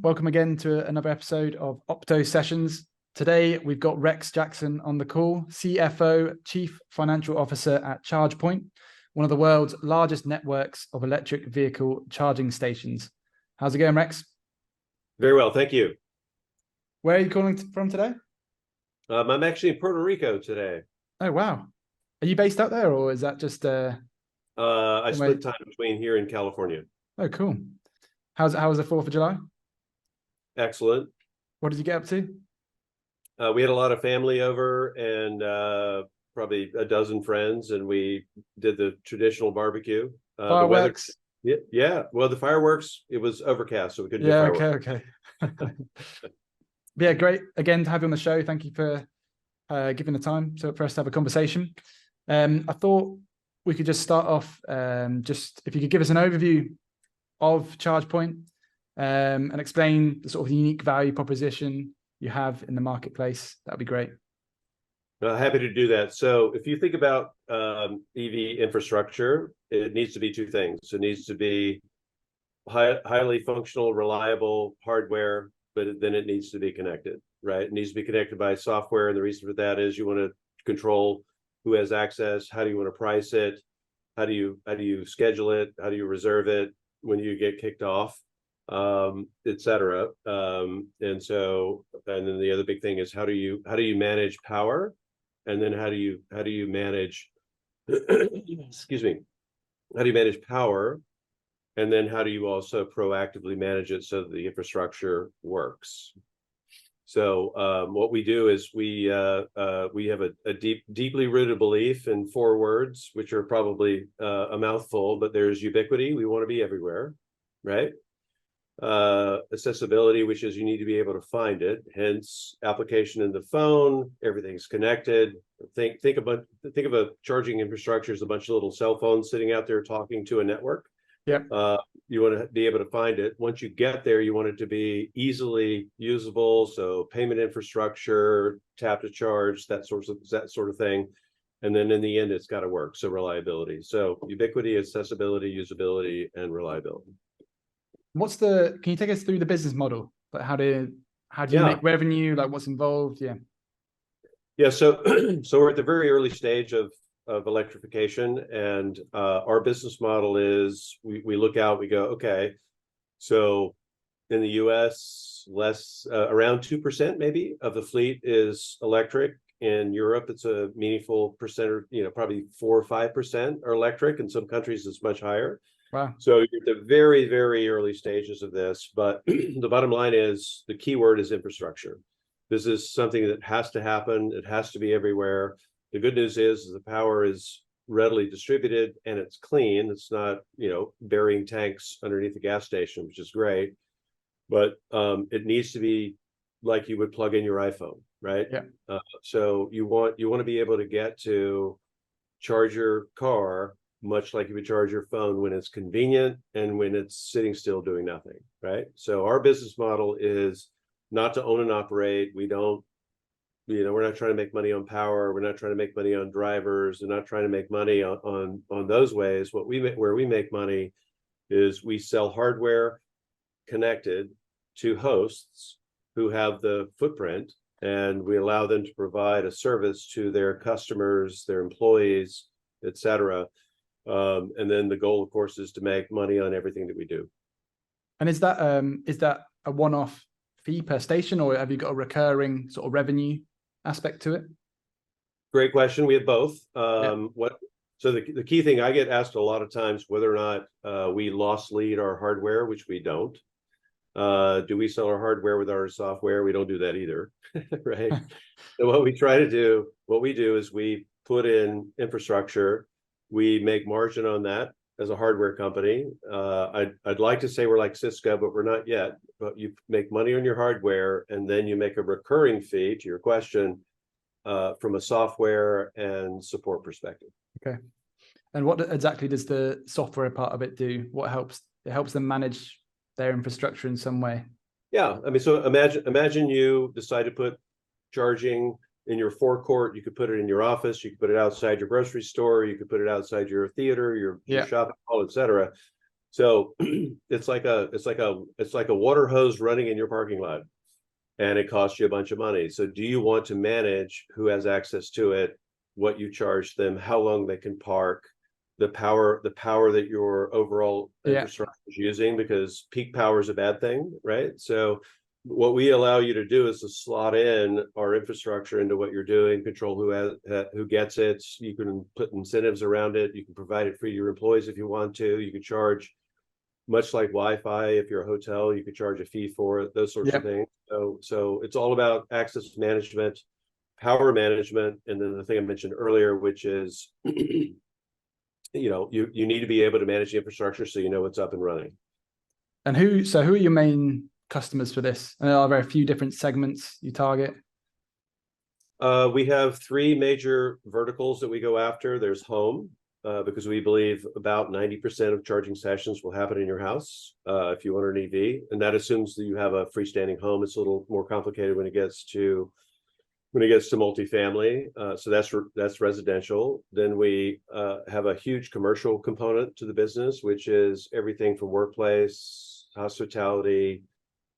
Welcome again to another episode of Opto Sessions. Today, we've got Rex Jackson on the call, CFO, Chief Financial Officer at ChargePoint, one of the world's largest networks of electric vehicle charging stations. How's it going, Rex? Very well, thank you. Where are you calling from today? I'm actually in Puerto Rico today. Oh, wow. Are you based out there, or is that just... I split time between here and California. Oh, cool. How was the 4th of July? Excellent. What did you get up to? We had a lot of family over and probably a dozen friends, and we did the traditional barbecue. Fireworks? The weather, yeah. Well, the fireworks, it was overcast, so we couldn't do fireworks. Okay. Yeah, great. Again, to have you on the show. Thank you for giving the time for us to have a conversation. I thought we could just start off, just if you could give us an overview of ChargePoint and explain the sort of unique value proposition you have in the marketplace. That'd be great. Happy to do that. So if you think about EV infrastructure, it needs to be two things. It needs to be highly functional, reliable hardware, but then it needs to be connected, right? It needs to be connected by software. And the reason for that is you want to control who has access, how do you want to price it, how do you schedule it, how do you reserve it when you get kicked off, et cetera. And then the other big thing is how do you manage power, and then how do you manage excuse me, how do you manage power, and then how do you also proactively manage it so that the infrastructure works. So what we do is we have a deeply rooted belief in 4 words, which are probably a mouthful, but there's ubiquity. We want to be everywhere, right? Accessibility, which is you need to be able to find it. Hence, application in the phone. Everything's connected. Think of a charging infrastructure as a bunch of little cell phones sitting out there talking to a network. Yep. You want to be able to find it. Once you get there, you want it to be easily usable. So payment infrastructure, tap to charge, that sort of thing. And then in the end, it's got to work. So reliability. So ubiquity, accessibility, usability, and reliability. Can you take us through the business model? Like how do you make revenue? Like what's involved? Yeah. So we're at the very early stage of electrification, and our business model is we look out, we go, okay, so in the US, around 2% maybe of the fleet is electric. In Europe, it's a meaningful percent, or probably 4 or 5% are electric. In some countries, it's much higher. Wow. So you're at the very, very early stages of this, but the bottom line is the key word is infrastructure. This is something that has to happen. It has to be everywhere. The good news is the power is readily distributed and it's clean. It's not, burying tanks underneath the gas station, which is great. But it needs to be like you would plug in your iPhone, right? Yeah. So you want to be able to get to charge your car much like you would charge your phone when it's convenient and when it's sitting still doing nothing, right? So our business model is not to own and operate. We don't. We're not trying to make money on power. We're not trying to make money on drivers. We're not trying to make money on those ways. Where we make money is we sell hardware connected to hosts who have the footprint, and we allow them to provide a service to their customers, their employees, et cetera. And then the goal, of course, is to make money on everything that we do. And is that a one-off fee per station, or have you got a recurring sort of revenue aspect to it? Great question. We have both. So the key thing, I get asked a lot of times whether or not we lost lead our hardware, which we don't. Do we sell our hardware with our software? We don't do that either, right? So what we do is we put in infrastructure. We make margin on that as a hardware company. I'd like to say we're like Cisco, but we're not yet. But you make money on your hardware, and then you make a recurring fee, to your question, from a software and support perspective. Okay. And what exactly does the software part of it do? What helps? It helps them manage their infrastructure in some way. Yeah. I mean, so imagine you decide to put charging in your forecourt. You could put it in your office. You could put it outside your grocery store. You could put it outside your theater, your shopping mall, et cetera. So it's like a water hose running in your parking lot, and it costs you a bunch of money. So do you want to manage who has access to it, what you charge them, how long they can park, the power that your overall infrastructure is using, because peak power is a bad thing, right? So what we allow you to do is to slot in our infrastructure into what you're doing, control who gets it. You can put incentives around it. You can provide it for your employees if you want to. You can charge, much like Wi-Fi, if you're a hotel, you could charge a fee for it, those sorts of things. So it's all about access management, power management, and then the thing I mentioned earlier, which is you need to be able to manage the infrastructure so you know what's up and running. And who are your main customers for this? And are there a few different segments you target? We have three major verticals that we go after. There's home, because we believe about 90% of charging sessions will happen in your house if you own an EV, and that assumes that you have a freestanding home. It's a little more complicated when it gets to multifamily. So that's residential. Then we have a huge commercial component to the business, which is everything from workplace, hospitality,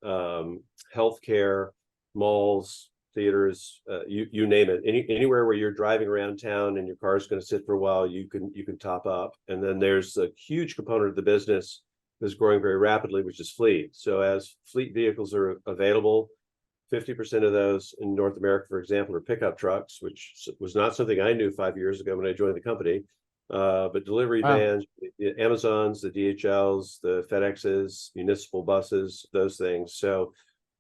healthcare, malls, theaters, you name it. Anywhere where you're driving around town and your car is going to sit for a while, you can top up. And then there's a huge component of the business that's growing very rapidly, which is fleet. So as fleet vehicles are available, 50% of those in North America, for example, are pickup trucks, which was not something I knew 5 years ago when I joined the company. But delivery vans, the Amazons, the DHLs, the FedExes, municipal buses, those things. So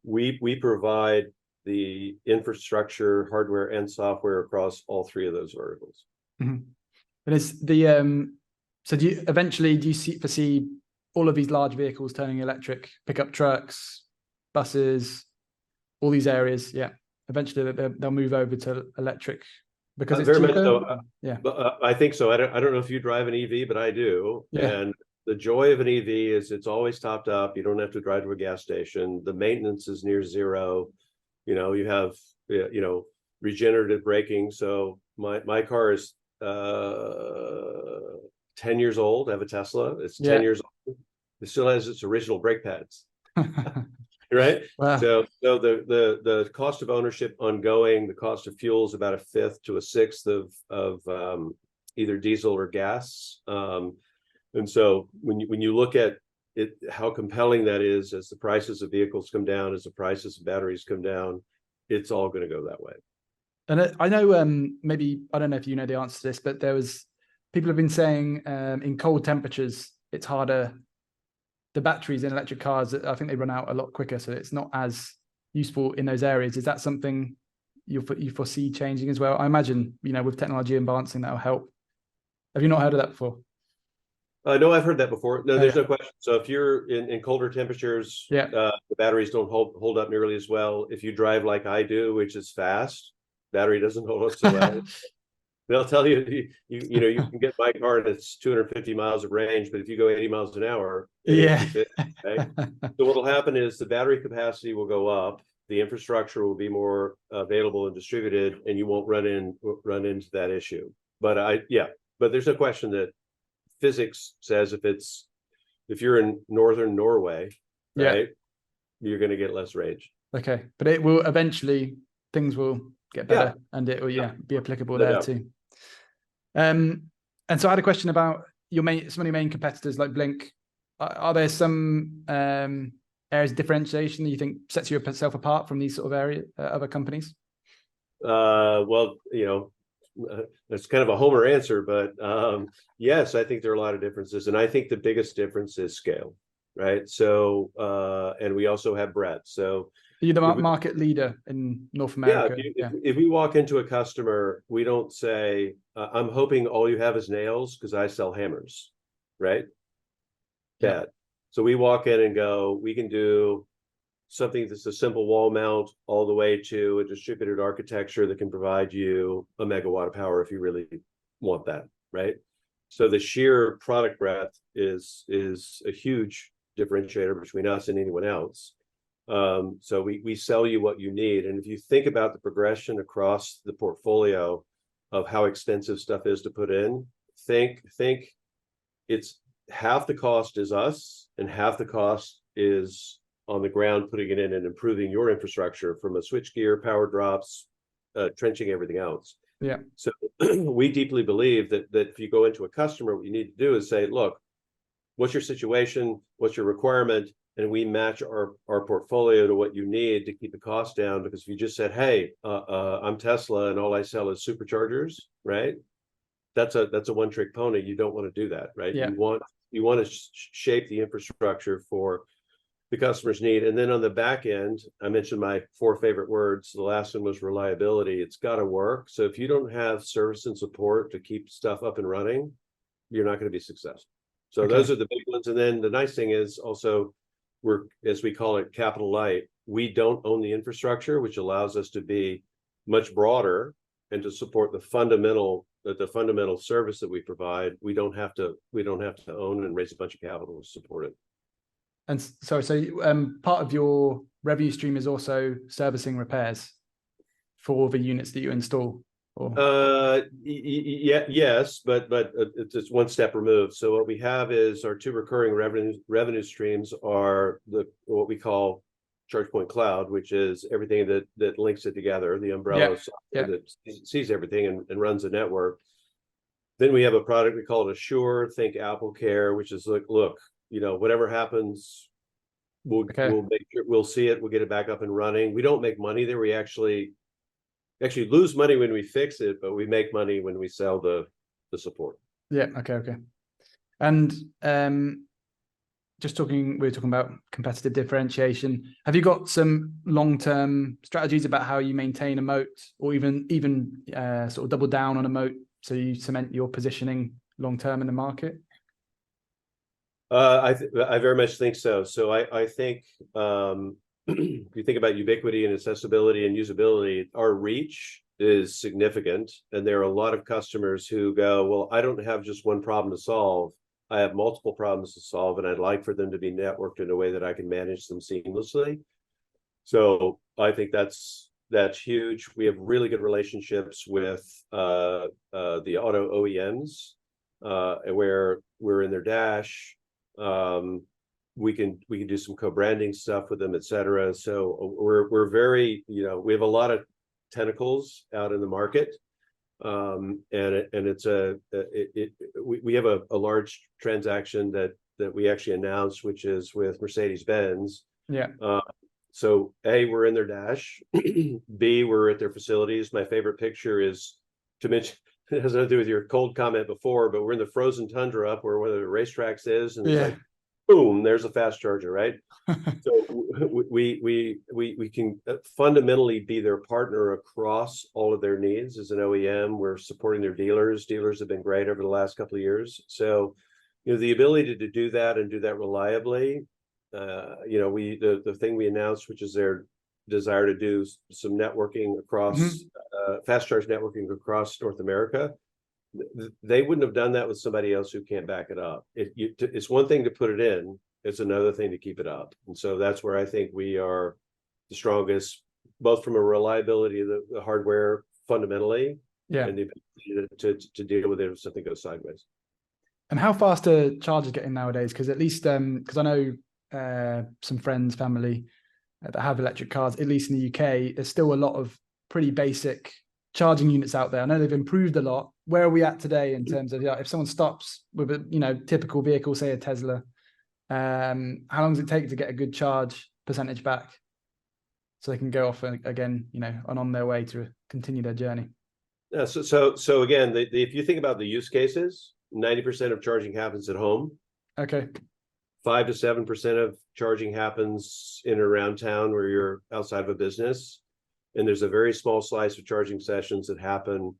we provide the infrastructure, hardware, and software across all three of those verticals. Mm-hmm. And is the so do you foresee all of these large vehicles turning electric, pickup trucks, buses, all these areas? Yeah, eventually they'll move over to electric because it's very cheaper. much so. Yeah, but I think so. I don't know if you drive an EV, but I do. Yeah. And the joy of an EV is it's always topped up. You don't have to drive to a gas station. The maintenance is near zero. You have regenerative braking. So my car is 10 years old. I have a Tesla. It's 10 years old. It still has its original brake pads. Right. Wow. So the cost of ownership ongoing, the cost of fuel is about a fifth to a sixth of either diesel or gas. And so when you look at it, how compelling that is, as the prices of vehicles come down, as the prices of batteries come down, it's all going to go that way. And I know, maybe, I don't know if you know the answer to this, but people have been saying in cold temperatures, it's harder. The batteries in electric cars, I think they run out a lot quicker, so it's not as useful in those areas. Is that something you foresee changing as well? I imagine, with technology advancing, that'll help. Have you not heard of that before? No, I've heard that before. No, there's no question. So if you're in colder temperatures, the batteries don't hold up nearly as well. If you drive like I do, which is fast, battery doesn't hold up so well. They'll tell you, you can get my car and it's 250 miles of range, but if you go 80 miles an hour, right? So what'll happen is the battery capacity will go up, the infrastructure will be more available and distributed, and you won't run into that issue. But but there's no question that physics says if you're in northern Norway, right, you're going to get less range. Okay, but it will eventually, things will get better, and it will be applicable there too. And so I had a question about some of your main competitors like Blink. Are there some areas of differentiation that you think sets yourself apart from these sort of other companies? Well, that's kind of a homer answer, but yes, I think there are a lot of differences, and I think the biggest difference is scale, right? So and we also have breadth. So you're the market leader in North America. If we walk into a customer, we don't say, I'm hoping all you have is nails because I sell hammers, right? Bad. So we walk in and go, we can do something that's a simple wall mount all the way to a distributed architecture that can provide you a megawatt of power if you really want that, right? So the sheer product breadth is a huge differentiator between us and anyone else. So we sell you what you need. And if you think about the progression across the portfolio of how extensive stuff is to put in, think it's half the cost is us, and half the cost is on the ground, putting it in and improving your infrastructure from a switchgear, power drops, trenching, everything else. Yeah. So we deeply believe that if you go into a customer, what you need to do is say, look, what's your situation? What's your requirement? And we match our portfolio to what you need to keep the cost down. Because if you just said, hey, I'm Tesla and all I sell is superchargers, right? That's a one-trick pony. You don't want to do that, right? Yeah. You want to shape the infrastructure for the customer's need. And then on the back end, I mentioned my 4 favorite words. The last one was reliability. It's got to work. So if you don't have service and support to keep stuff up and running, you're not going to be successful. So those are the big ones. And then the nice thing is also, we're, as we call it, capital light. We don't own the infrastructure, which allows us to be much broader and to support the fundamental service that we provide. We don't have to own and raise a bunch of capital to support it. And so part of your revenue stream is also servicing repairs for the units that you install. Yes, but it's one step removed. So what we have is our 2 recurring revenue streams are what we call ChargePoint Cloud, which is everything that links it together, the umbrella of software that sees everything and runs the network. Then we have a product, we call it Assure, think Apple Care, which is look, whatever happens, we'll make sure, we'll see it, we'll get it back up and running. We don't make money there. We actually lose money when we fix it, but we make money when we sell the support. Yeah. Okay. And we were talking about competitive differentiation. Have you got some long-term strategies about how you maintain a moat, or even sort of double down on a moat so you cement your positioning long-term in the market? I very much think so. So I think if you think about ubiquity and accessibility and usability, our reach is significant. And there are a lot of customers who go, well, I don't have just one problem to solve. I have multiple problems to solve, and I'd like for them to be networked in a way that I can manage them seamlessly. So I think that's huge. We have really good relationships with the auto OEMs, where we're in their dash. We can do some co-branding stuff with them, et cetera. So we're very, we have a lot of tentacles out in the market. And we have a large transaction that we actually announced, which is with Mercedes-Benz. Yeah. So A, we're in their dash. B, we're at their facilities. My favorite picture is, to mention, it has nothing to do with your cold comment before, but we're in the frozen tundra up where one of the racetracks is, and it's like, boom, there's a fast charger, right? So we can fundamentally be their partner across all of their needs. As an OEM, we're supporting their dealers. Dealers have been great over the last couple of years. So, the ability to do that and do that reliably, the thing we announced, which is their desire to do some networking across, fast charge networking across North America. They wouldn't have done that with somebody else who can't back it up. It's one thing to put it in, it's another thing to keep it up. And so that's where I think we are the strongest, both from a reliability of the hardware fundamentally, and the ability to deal with it if something goes sideways. And how fast are chargers getting nowadays? Because at least, because I know some friends, family that have electric cars, at least in the UK, there's still a lot of pretty basic charging units out there. I know they've improved a lot. Where are we at today in terms of, if someone stops with a typical vehicle, say a Tesla, how long does it take to get a good charge percentage back so they can go off again, and on their way to continue their journey? Yeah, so again, if you think about the use cases, 90% of charging happens at home. Okay. 5 to 7% of charging happens in or around town where you're outside of a business. And there's a very small slice of charging sessions that happen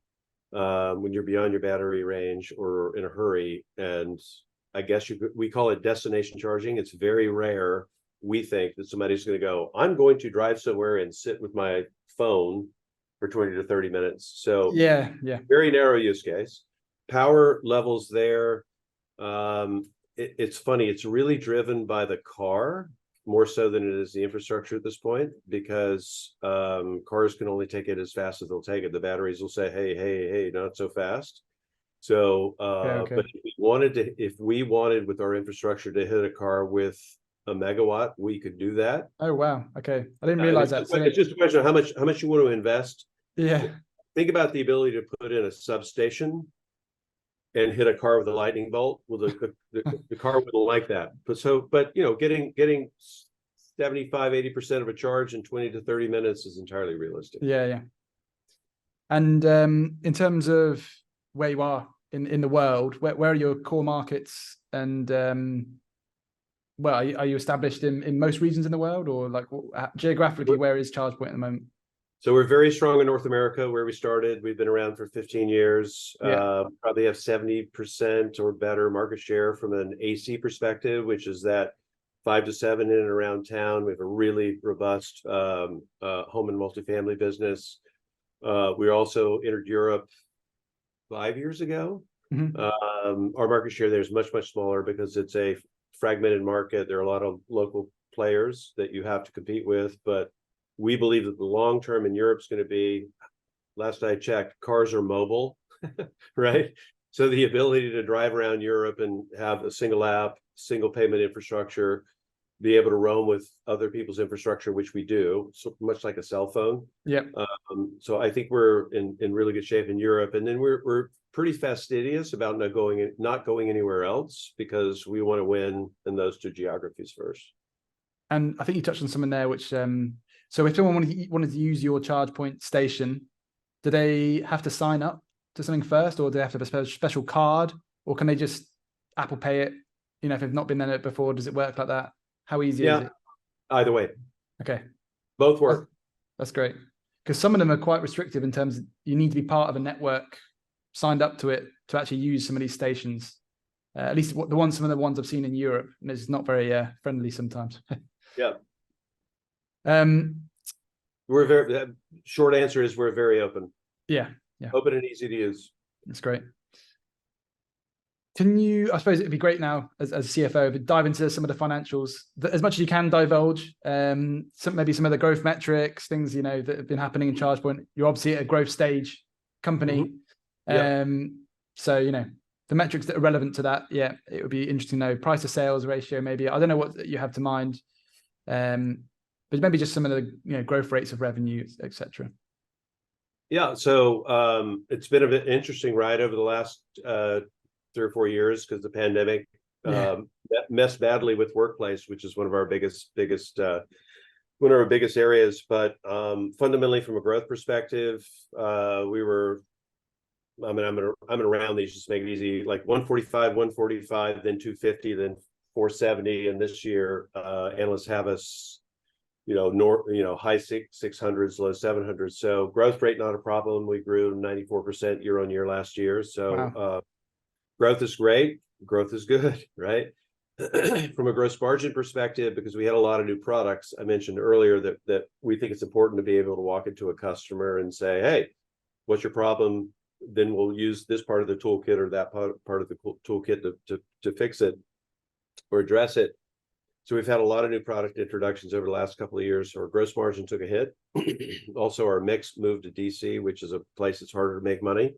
when you're beyond your battery range or in a hurry. And I guess we call it destination charging. It's very rare, we think, that somebody's going to go, I'm going to drive somewhere and sit with my phone for 20 to 30 minutes. So yeah, very narrow use case. Power levels there. It's funny. It's really driven by the car more so than it is the infrastructure at this point, because cars can only take it as fast as they'll take it. The batteries will say, hey, not so fast. So, Okay. but if we wanted with our infrastructure to hit a car with a megawatt, we could do that. Oh wow. Okay. I didn't realize that. So It's just a question of how much you want to invest. yeah. Think about the ability to put in a substation and hit a car with a lightning bolt. Well, the car wouldn't like that. But getting 75-80% of a charge in 20 to 30 minutes is entirely realistic. Yeah, yeah. And in terms of where you are in the world, where are your core markets? And well, are you established in most regions in the world, or like geographically, where is ChargePoint at the moment? So we're very strong in North America, where we started. We've been around for 15 years. Yeah. Probably have 70% or better market share from an AC perspective, which is that 5 to 7 in and around town. We have a really robust home and multifamily business. We also entered Europe 5 years ago. Mm-hmm. Our market share there is much, much smaller because it's a fragmented market. There are a lot of local players that you have to compete with, but we believe that the long term in Europe is going to be, last I checked, cars are mobile, right? So the ability to drive around Europe and have a single app, single payment infrastructure, be able to roam with other people's infrastructure, which we do, so much like a cell phone. Yeah. So I think we're in really good shape in Europe, and then we're pretty fastidious about not going anywhere else, because we want to win in those two geographies first. And I think you touched on something there, which so if someone wanted to use your ChargePoint station, do they have to sign up to something first, or do they have to have a special card, or can they just Apple Pay it? You know, if they've not been in it before, does it work like that? How easy is it? Either way. Okay. Both work. That's great. Because some of them are quite restrictive in terms of you need to be part of a network, signed up to it to actually use some of these stations. At least some of the ones I've seen in Europe, and it's not very friendly sometimes. Yeah. We're very short answer is we're very open. Yeah. Open and easy to use. That's great. Can you, I suppose it'd be great now as a CFO, to dive into some of the financials, as much as you can divulge, maybe some of the growth metrics, things, that have been happening in ChargePoint. You're obviously at a growth stage company. Mm-hmm. So, the metrics that are relevant to that, it would be interesting to know. Price to sales ratio, maybe. I don't know what you have to mind, but maybe just some of the growth rates of revenue, etc. Yeah, so it's been an interesting ride over the last 3 or 4 years, because the pandemic messed badly with workplace, which is one of our biggest areas. But fundamentally, from a growth perspective, we were, I'm gonna round these just to make it easy, like 145, then 250, then 470, and this year analysts have us high 600s, low 700s. So growth rate not a problem. We grew 94% year on year last year. So wow. Growth is great. Growth is good, right? From a gross margin perspective, because we had a lot of new products, I mentioned earlier that we think it's important to be able to walk into a customer and say, hey, what's your problem? Then we'll use this part of the toolkit or that part of the toolkit to fix it or address it. So we've had a lot of new product introductions over the last couple of years. So our gross margin took a hit. Also, our mix moved to DC, which is a place that's harder to make money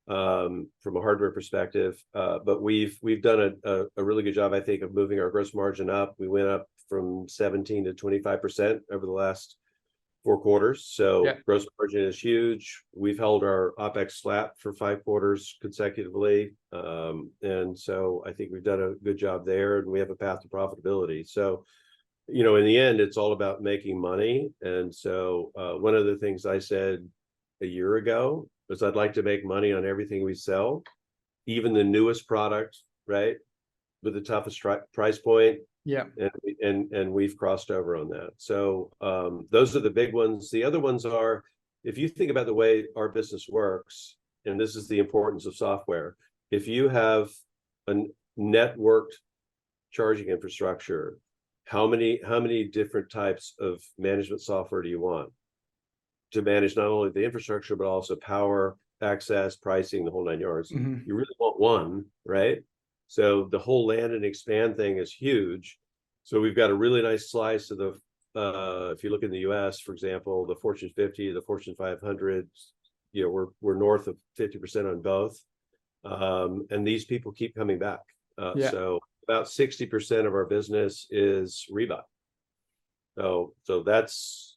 from a hardware perspective. But we've done a really good job, I think, of moving our gross margin up. We went up from 17 to 25% over the last 4 quarters. So gross margin is huge. We've held our OpEx flat for 5 quarters consecutively. And so I think we've done a good job there, and we have a path to profitability. So, in the end, it's all about making money. And so one of the things I said a year ago was I'd like to make money on everything we sell, even the newest product, right, with the toughest price point. Yeah. And we've crossed over on that. So those are the big ones. The other ones are, if you think about the way our business works, and this is the importance of software, if you have a networked charging infrastructure, how many different types of management software do you want to manage not only the infrastructure, but also power, access, pricing, the whole 9 yards? Mm-hmm. You really want one, right? So the whole land and expand thing is huge. So we've got a really nice slice of the, if you look in the US, for example, the Fortune 50, the Fortune 500, we're north of 50% on both. And these people keep coming back. Yeah. So about 60% of our business is rebuy. So that's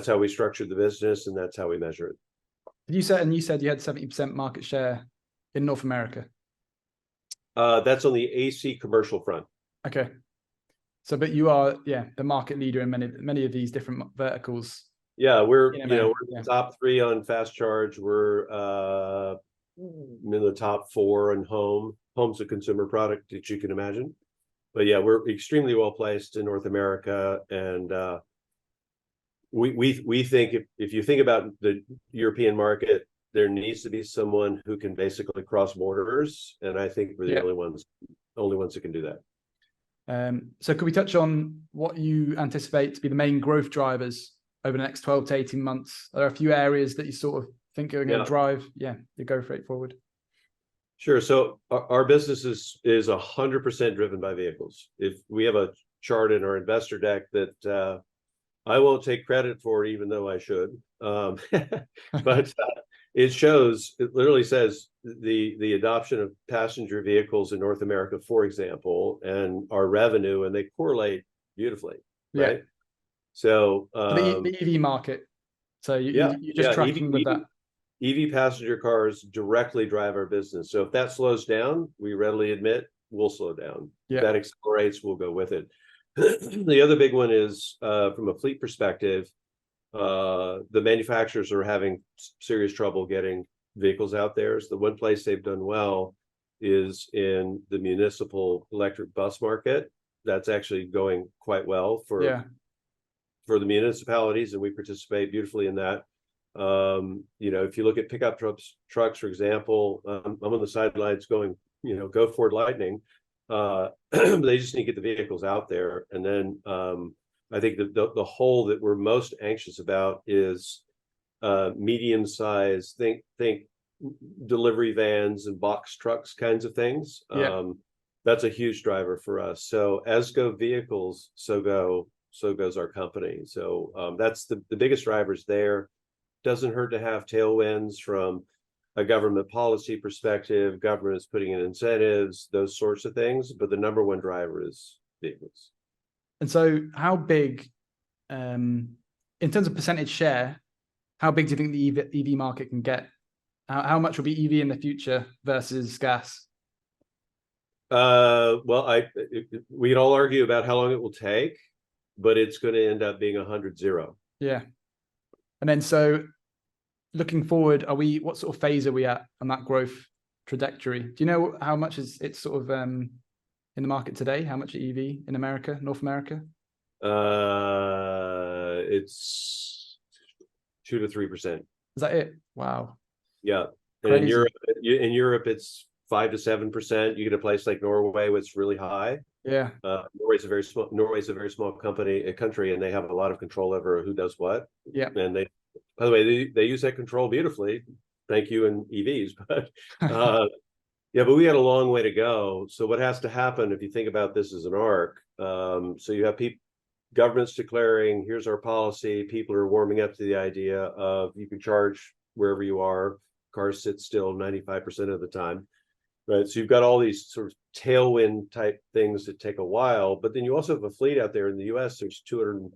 how we structured the business, and that's how we measure it. You said you had 70% market share in North America. That's on the AC commercial front. Okay. So, but you are, the market leader in many of these different verticals. Yeah, we're in we're America. top 3 on fast charge. We're in the top 4 on home. Home's a consumer product that you can imagine. But yeah, we're extremely well placed in North America, and we think if you think about the European market, there needs to be someone who can basically cross borders, and I think we're the only ones that can do that. So could we touch on what you anticipate to be the main growth drivers over the next 12 to 18 months? Are there a few areas that you sort of think are going to drive the growth rate forward? Sure. So our business is 100% driven by vehicles. If we have a chart in our investor deck that I won't take credit for, even though I should, but it literally says the adoption of passenger vehicles in North America, for example, and our revenue, and they correlate beautifully, right? So the EV market. So you're just tracking with that. EV passenger cars directly drive our business. So if that slows down, we readily admit we'll slow down. If that accelerates, we'll go with it. The other big one is from a fleet perspective, the manufacturers are having serious trouble getting vehicles out there. So the one place they've done well is in the municipal electric bus market. That's actually going quite well for the municipalities, and we participate beautifully in that. If you look at pickup trucks, for example, I'm on the sidelines going, go Ford Lightning. They just need to get the vehicles out there. And then I think the hole that we're most anxious about is medium size, think delivery vans and box trucks kinds of things. That's a huge driver for us. So as go vehicles, so goes our company. So that's the biggest drivers there. Doesn't hurt to have tailwinds from a government policy perspective. Government is putting in incentives, those sorts of things, but the number one driver is vehicles. And so how big, in terms of percentage share, how big do you think the EV market can get? How much will be EV in the future versus gas? Well, we can all argue about how long it will take, but it's going to end up being 100-0. Yeah. And then, so looking forward, what sort of phase are we at on that growth trajectory? Do you know how much it's sort of in the market today? How much EV in America, North America? It's 2 to 3%. Is that it? Wow. Yeah. And in Europe, it's 5 to 7%. You get a place like Norway, where it's really high. Yeah. Norway's a very small country, and they have a lot of control over who does what. Yeah. And by the way, they use that control beautifully. Thank you in EVs, but but we got a long way to go. So what has to happen, if you think about this as an arc, so you have governments declaring, here's our policy. People are warming up to the idea of you can charge wherever you are. Cars sit still 95% of the time. Right. So you've got all these sort of tailwind type things that take a while, but then you also have a fleet out there in the US. There's 200,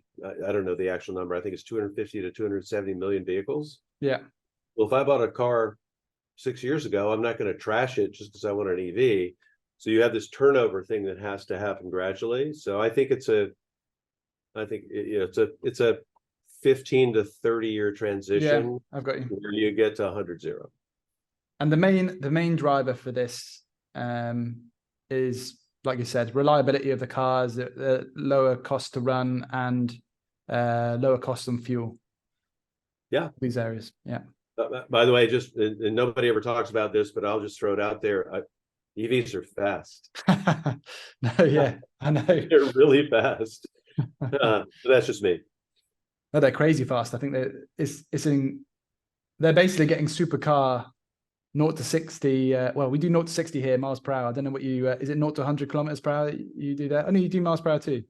I don't know the actual number. I think it's 250 to 270 million vehicles. Yeah. Well, if I bought a car 6 years ago, I'm not going to trash it just because I want an EV. So you have this turnover thing that has to happen gradually. So I think it's a 15 to 30 year transition. Yeah, I've got you. Where you get to 100-0. And the main driver for this is, like you said, reliability of the cars, the lower cost to run, and lower cost on fuel. Yeah, these areas. Yeah. By the way, and nobody ever talks about this, but I'll just throw it out there. EVs are fast. No, yeah, I know. They're really fast. That's just me. No, they're crazy fast. I think they're basically getting supercar 0 to 60. Well, we do 0 to 60 here, miles per hour. I don't know what you is it 0 to 100 kilometers per hour you do that? Oh no, you do miles per hour too.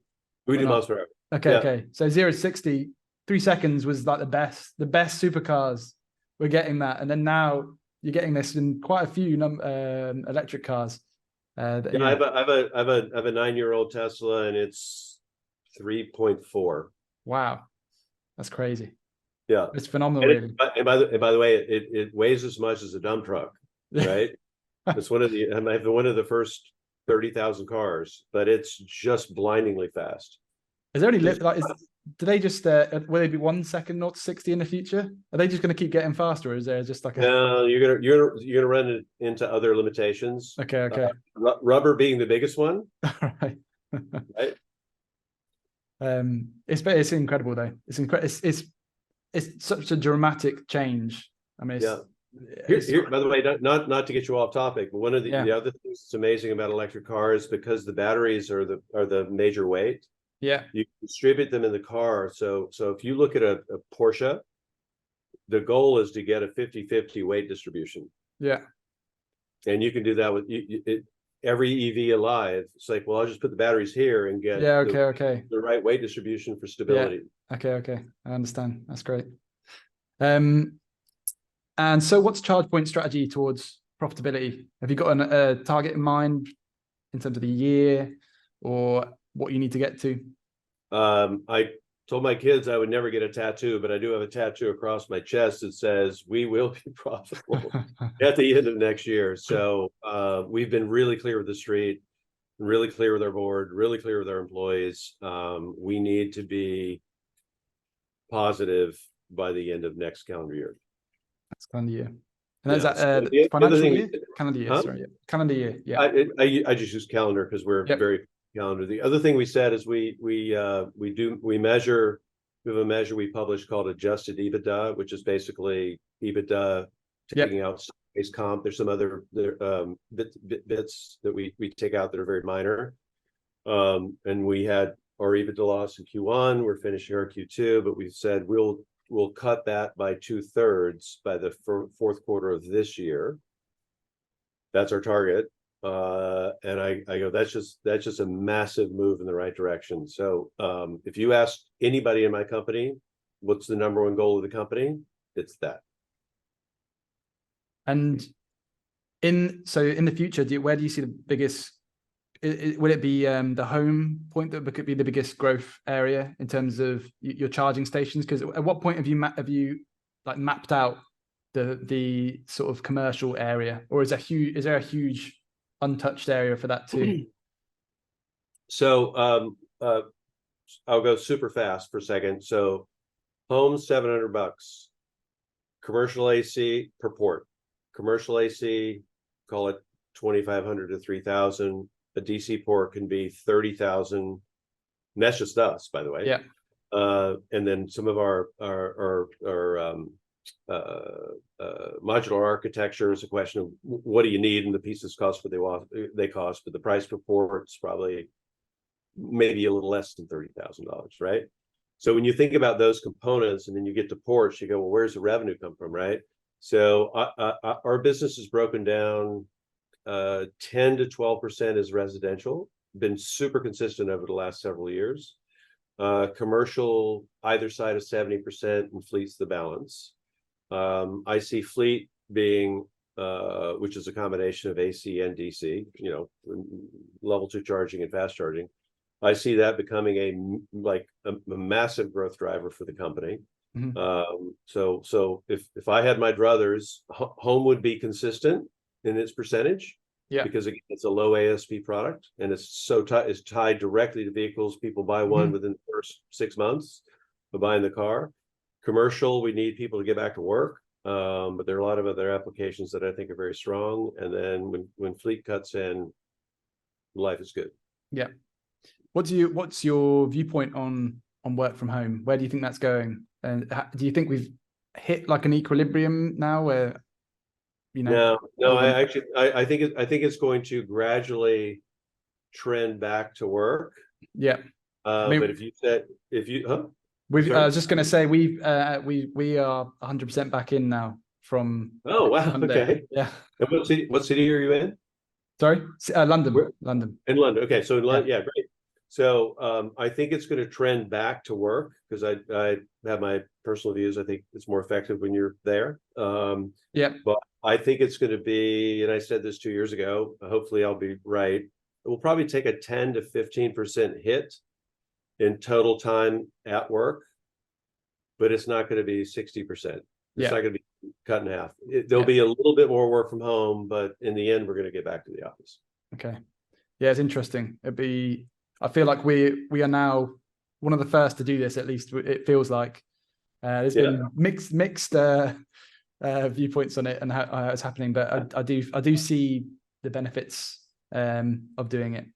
We do miles per hour. Okay, yeah. Okay. So 0 to 60, 3 seconds was like the best supercars were getting that, and then now you're getting this in quite a few electric cars. I have a 9-year-old Tesla, and it's 3.4. Wow, that's crazy. Yeah, it's phenomenal. Really. And by the way, it weighs as much as a dump truck, right? It's one of the first 30,000 cars, but it's just blindingly fast. Is there any do they just will they be 1 second 0 to 60 in the future? Are they just going to keep getting faster, or is there just like a... No, you're gonna run into other limitations. Okay. Rubber being the biggest one. Right. Right. It's incredible though. It's such a dramatic change. I mean, here, by the way, not to get you off topic, but one of the other things that's amazing about electric cars, because the batteries are the major weight. Yeah, you distribute them in the car. So if you look at a Porsche, the goal is to get a 50-50 weight distribution. Yeah, and you can do that with every EV alive. It's like, well, I'll just put the batteries here and get the right weight distribution for stability. Okay, I understand. That's great. And so what's ChargePoint's strategy towards profitability? Have you got a target in mind in terms of the year or what you need to get to? I told my kids I would never get a tattoo, but I do have a tattoo across my chest that says we will be profitable at the end of next year. So we've been really clear with the street, really clear with our board, really clear with our employees. We need to be positive by the end of next calendar year. Next calendar year. And is that financial year? Calendar year, sorry. Calendar year, yeah. I just use calendar because we're very calendar. The other thing we said is we measure. We have a measure we publish called adjusted EBITDA, which is basically EBITDA taking out space comp. There's some other bits that we take out that are very minor. And we had our EBITDA loss in Q1. We're finishing our Q2, but we've said we'll cut that by 2/3 by the fourth quarter of this year. That's our target. And I go, that's just a massive move in the right direction. So if you ask anybody in my company, what's the number one goal of the company? It's that. And in the future, where do you see the biggest? Would it be the home point that could be the biggest growth area in terms of your charging stations? Because at what point have you like mapped out the sort of commercial area, or is there a huge untouched area for that too? So I'll go super fast for a second. So home, $700, commercial AC per port. Commercial AC, call it 2,500 to 3,000. A DC port can be 30,000. And that's just us, by the way. Yeah. And then some of our modular architecture is a question of what do you need, and the pieces cost what they cost, but the price per port is probably maybe a little less than $30,000, right? So when you think about those components and then you get to ports, you go, well, where's the revenue come from, right? So our business is broken down. 10 to 12% is residential, been super consistent over the last several years. Commercial, either side of 70%, and fleet's the balance. I see fleet being, which is a combination of AC and DC, level 2 charging and fast charging. I see that becoming a massive growth driver for the company. Mm-hmm. So if I had my druthers, home would be consistent in its percentage, because again, it's a low ASP product, and it's tied directly to vehicles. People buy one within the first 6 months of buying the car. Commercial, we need people to get back to work, but there are a lot of other applications that I think are very strong. And then when fleet cuts in, life is good. Yeah. What's your viewpoint on work from home? Where do you think that's going? And do you think we've hit like an equilibrium now where? No, I think it's going to gradually trend back to work. Yeah. But I was just going to say we are 100% back in now from. Oh wow! Monday. Okay. Yeah. And what city are you in? Sorry, London. London. In London. Okay, so in London, great. So I think it's going to trend back to work because I have my personal views. I think it's more effective when you're there. Yeah. But I think it's going to be, and I said this 2 years ago, hopefully I'll be right. It will probably take a 10 to 15% hit in total time at work, but it's not going to be 60%. It's Yeah. not going to be cut in half. There'll be a little bit more work from home, but in the end, we're going to get back to the office. Okay. Yeah, it's interesting. I feel like we are now one of the first to do this. At least it feels like there's been mixed viewpoints on it and how it's happening, but I do see the benefits of doing it.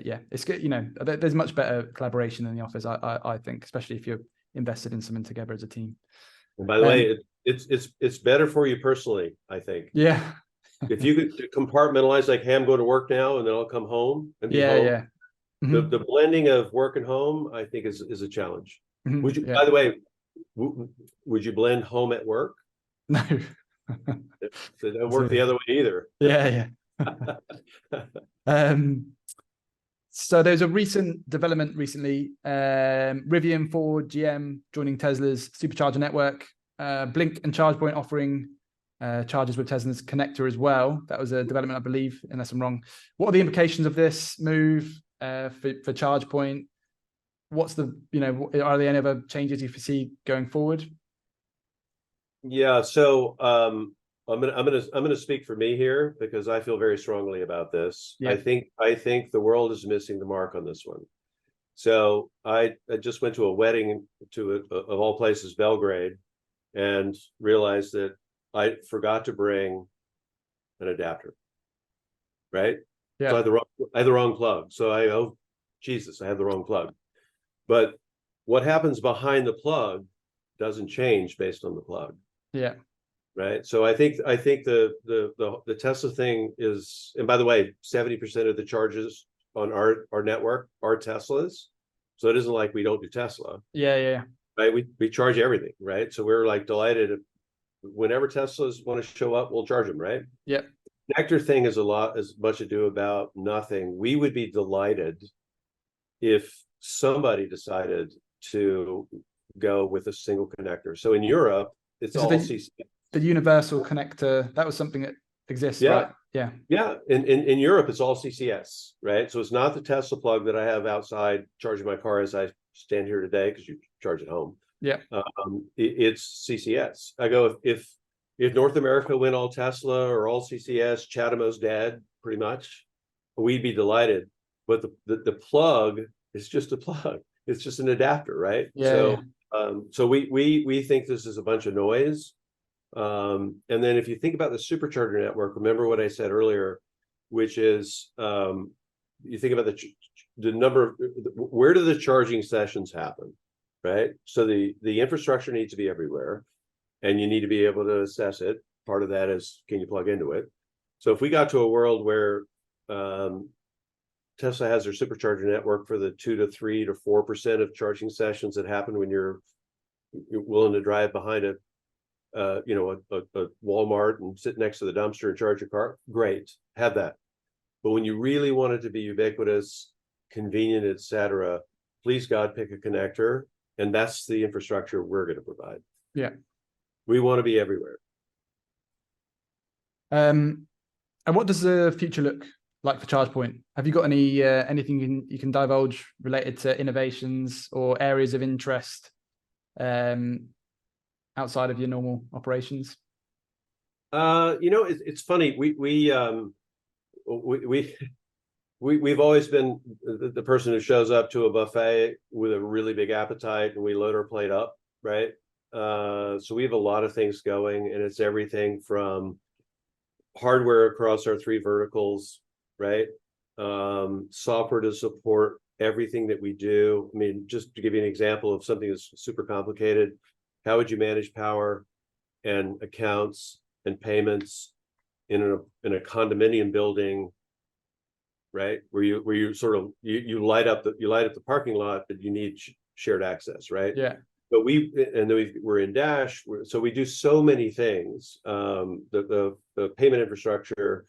Yeah, it's good. You know, there's much better collaboration in the office. I think, especially if you're invested in something together as a team. And by the way, it's better for you personally, I think. Yeah. If you could compartmentalize, like, hey, I'm going to work now, and then I'll come home and be home. Yeah. Mm-hmm. The blending of work and home, I think, is a challenge. Mm-hmm. Would you? By the way, would you blend home at work? No. So don't work the other way either. Yeah. So there's a recent development recently. Rivian, Ford, GM joining Tesla's Supercharger network. Blink and ChargePoint offering chargers with Tesla's connector as well. That was a development, I believe, unless I'm wrong. What are the implications of this move for ChargePoint? What's are there any other changes you foresee going forward? Yeah, so I'm gonna speak for me here because I feel very strongly about this. Yeah. I think the world is missing the mark on this one. So I just went to a wedding of all places, Belgrade, and realized that I forgot to bring an adapter. Right? Yeah. So I had the wrong plug. So oh Jesus, I had the wrong plug. But what happens behind the plug doesn't change based on the plug. Yeah. Right. So I think the Tesla thing is, and by the way, 70% of the charges on our network are Teslas. So it isn't like we don't do Tesla. Yeah. Right. We charge everything. Right. So we're like delighted if, whenever Teslas want to show up, we'll charge them. Right. Yeah. Connector thing is as much ado about nothing. We would be delighted if somebody decided to go with a single connector. So in Europe, it's all CCS. The universal connector, that was something that exists, yeah. right? Yeah. Yeah. In Europe, it's all CCS, right? So it's not the Tesla plug that I have outside charging my car as I stand here today, because you charge at home. Yeah. It's CCS. I go, if North America went all Tesla or all CCS, Chatham's dead, pretty much. We'd be delighted. But the plug is just a plug. It's just an adapter, right? Yeah. So we think this is a bunch of noise. And then if you think about the supercharger network, remember what I said earlier, which is you think about the number of, where do the charging sessions happen, right? So the infrastructure needs to be everywhere, and you need to be able to assess it. Part of that is, can you plug into it? So if we got to a world where Tesla has their supercharger network for the 2 to 3 to 4% of charging sessions that happen when you're willing to drive behind a Walmart and sit next to the dumpster and charge your car, great, have that. But when you really want it to be ubiquitous, convenient, etc., please God, pick a connector, and that's the infrastructure we're going to provide. Yeah, we want to be everywhere. And what does the future look like for ChargePoint? Have you got anything you can divulge related to innovations or areas of interest outside of your normal operations? It's funny. We've always been the person who shows up to a buffet with a really big appetite, and we load our plate up, right? So we have a lot of things going, and it's everything from hardware across our 3 verticals, right? Software to support everything that we do. I mean, just to give you an example of something that's super complicated, how would you manage power and accounts and payments in a condominium building, right? Where you sort of you light up the parking lot, but you need shared access, right? Yeah. But we're in Dash, so we do so many things. The payment infrastructure,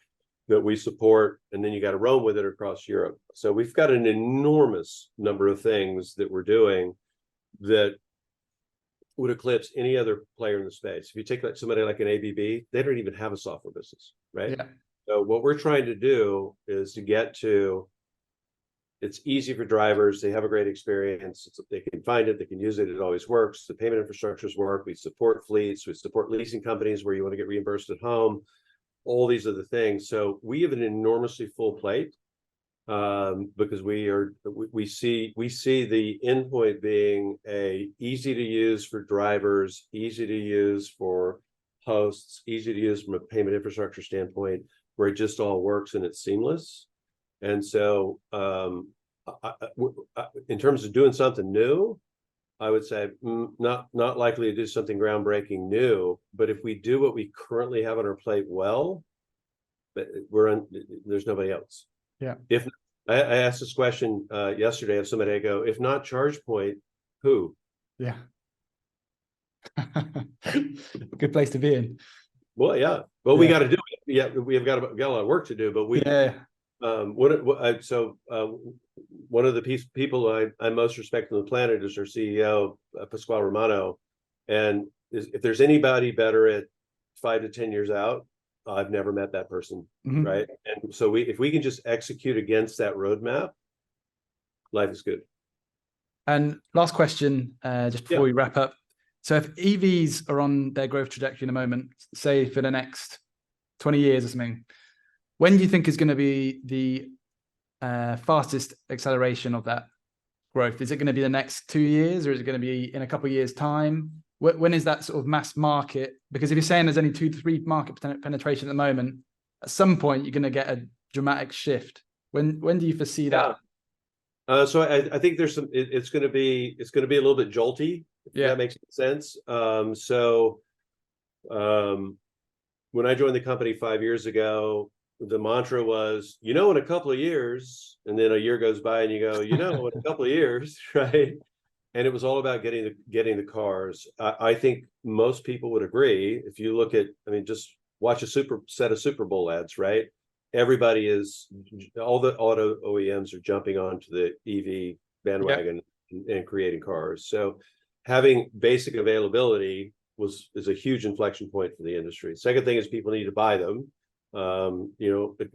that we support, and then you got to roam with it across Europe. So we've got an enormous number of things that we're doing that would eclipse any other player in the space. If you take somebody like an ABB, they don't even have a software business, right? Yeah. So what we're trying to do is to get to, it's easy for drivers. They have a great experience. They can find it. They can use it. It always works. The payment infrastructures work. We support fleets. We support leasing companies where you want to get reimbursed at home. All these other things. So we have an enormously full plate because we see the endpoint being easy to use for drivers, easy to use for hosts, easy to use from a payment infrastructure standpoint, where it just all works and it's seamless. And so in terms of doing something new, I would say not likely to do something groundbreaking new, but if we do what we currently have on our plate well, but there's nobody else. Yeah. If I asked this question yesterday of somebody, I go, if not ChargePoint, who? Yeah. Good place to be in. Well, yeah. Well, we got to do it. Yeah, we have got a lot of work to do, but we. Yeah. One of the people I most respect on the planet is our CEO, Pasquale Romano. And if there's anybody better at 5 to 10 years out, I've never met that person, right? And so if we can just execute against that roadmap, life is good. And last question, just before we wrap up. So if EVs are on their growth trajectory in the moment, say for the next 20 years or something, when do you think is going to be the fastest acceleration of that growth? Is it going to be the next 2 years, or is it going to be in a couple of years' time? When is that sort of mass market? Because if you're saying there's only 2 to 3 market penetration at the moment, at some point you're going to get a dramatic shift. When do you foresee that? So I think there's some. It's going to be a little bit jolty. If that makes sense. When I joined the company 5 years ago, the mantra was, in a couple of years, and then a year goes by and you go, in a couple of years, right? And it was all about getting the cars. I think most people would agree. If you look at, just watch a set of Super Bowl ads, right? All the auto OEMs are jumping onto the EV bandwagon and creating cars. So having basic availability is a huge inflection point for the industry. Second thing is people need to buy them.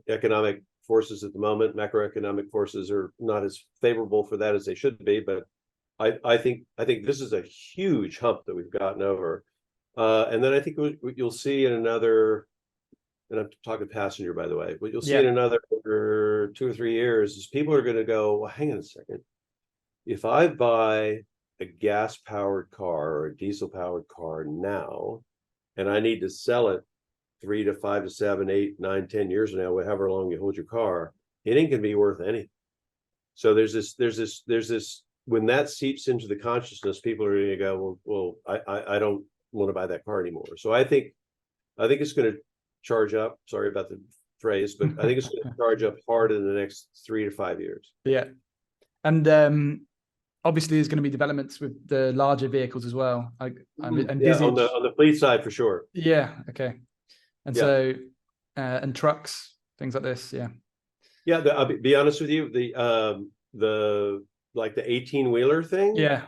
Economic forces at the moment, macroeconomic forces are not as favorable for that as they should be, but I think this is a huge hump that we've gotten over. And then I think you'll see in another, and I'm talking passenger, by the way, but you'll see in another 2 or 3 years is people are going to go, well, hang on a second. If I buy a gas-powered car or a diesel-powered car now, and I need to sell it 3 to 5 to 7, 8, 9, 10 years from now, however long you hold your car, it ain't gonna be worth anything. So there's this when that seeps into the consciousness, people are gonna go, well, I don't want to buy that car anymore. So I think it's gonna charge up. Sorry about the phrase, but I think it's gonna charge up hard in the next 3 to 5 years. Yeah. And obviously there's going to be developments with the larger vehicles as well. On the fleet side for sure. Yeah. Okay. And so, and trucks, things like this. Yeah. Yeah. I'll be honest with you. The 18-wheeler thing. Yeah.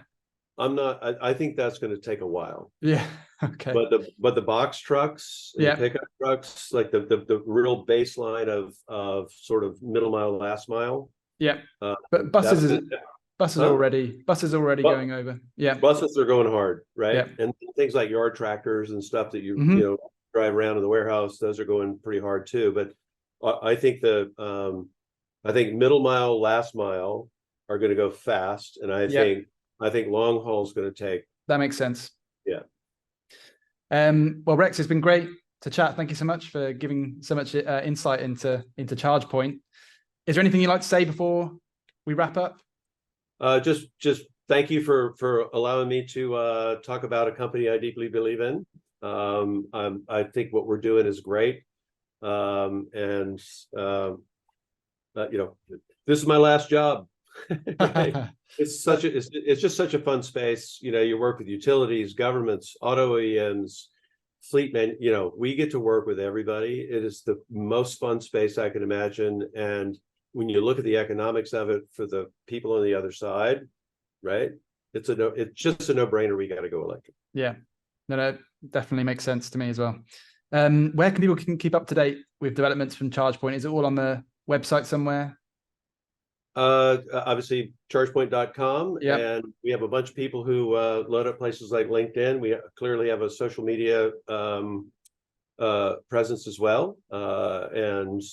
I think that's going to take a while. Yeah. Okay. But the box trucks, the pickup trucks, like the real baseline of sort of middle mile, last mile. Yeah. But buses are already going over. Yeah. Buses are going hard, right? Yeah. And things like yard tractors and stuff that you drive around in the warehouse, those are going pretty hard too. But I think middle mile, last mile are going to go fast, and I think long haul is going to take. That makes sense. Yeah. Well, Rex, it's been great to chat. Thank you so much for giving so much insight into ChargePoint. Is there anything you'd like to say before we wrap up? Just thank you for allowing me to talk about a company I deeply believe in. I think what we're doing is great. This is my last job. Right? It's just such a fun space. You work with utilities, governments, auto OEMs, fleet man, you know, we get to work with everybody. It is the most fun space I can imagine. And when you look at the economics of it for the people on the other side, right? It's just a no-brainer. We got to go electric. Yeah, no, definitely makes sense to me as well. Where can people keep up to date with developments from ChargePoint? Is it all on the website somewhere? Obviously chargepoint.com. Yep. And we have a bunch of people who load up places like LinkedIn. We clearly have a social media presence as well. And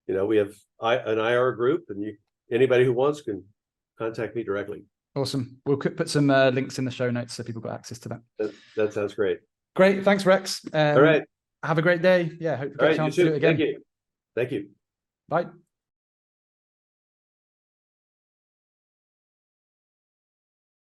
you know, we have an IR group, and anybody who wants can contact me directly. Awesome. We'll put some links in the show notes so people got access to that. That sounds great. Great. Thanks, Rex. All right. Have a great day. Yeah. Hope you get a chance to do it again. Thank you. Bye.